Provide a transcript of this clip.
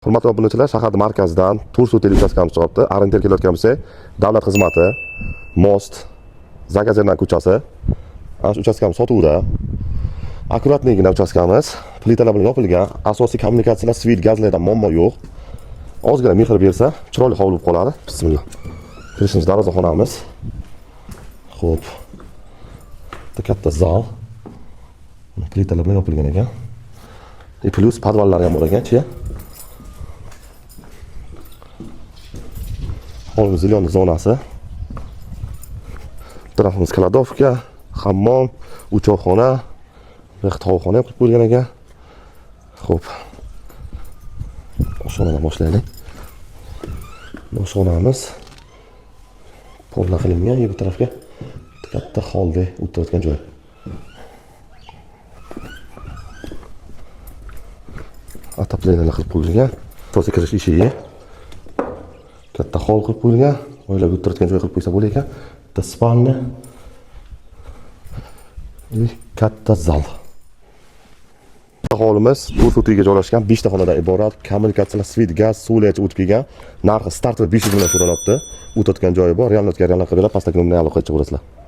Hurmatli obunachilar, shahar markazidan Tursu uchastkamiz chiqibdi. Arinter kelayotgan bo'lsak, davlat xizmati, most, Zagazernak ko'chasi. Ana shu uchastkamiz sotuvda. Akkuratligina uchastkamiz, plitalar bilan yopilgan, asosiy kommunikatsiyalar, svit, gazlardan muammo yo'q. Ozgina mehr bersa, chiroyli hovli bo'lib qoladi. Bismillah. Kirishimiz darvozaxonamiz. Xo'p. Bitta katta zal. Plitalar bilan yopilgan ekan. Plus podvallari ham bor ekan-chi. Hovlimiz zilyon zonasi. Tarafimiz kladovka, hammom, uchoqxona, tovuqxona ham qilib qo'yilgan ekan. Xo'p. Oshxonadan boshlaylik. Oshxonamiz pollar qilingan, bu tarafga katta holda o'tayotgan joy. Ataplaylarni qilib qo'yilgan. To'siq kirish eshigi. Katta hol qilib qo'yilgan. Oilaga o'tiradigan joy qilib qo'ysa bo'lar ekan. Bitta spalni. Katta zal. Hovlimiz Tursuga joylashgan 5 ta xonadan iborat. Kommunikatsiyalar, svit, gaz, suvlarcha o'tib kelgan. Narxi start 500 million so'ralibdi. O'tadigan joyi bor. Reallikka qidirib, pastdagi nomerga aloqa qilib ko'rasizlar.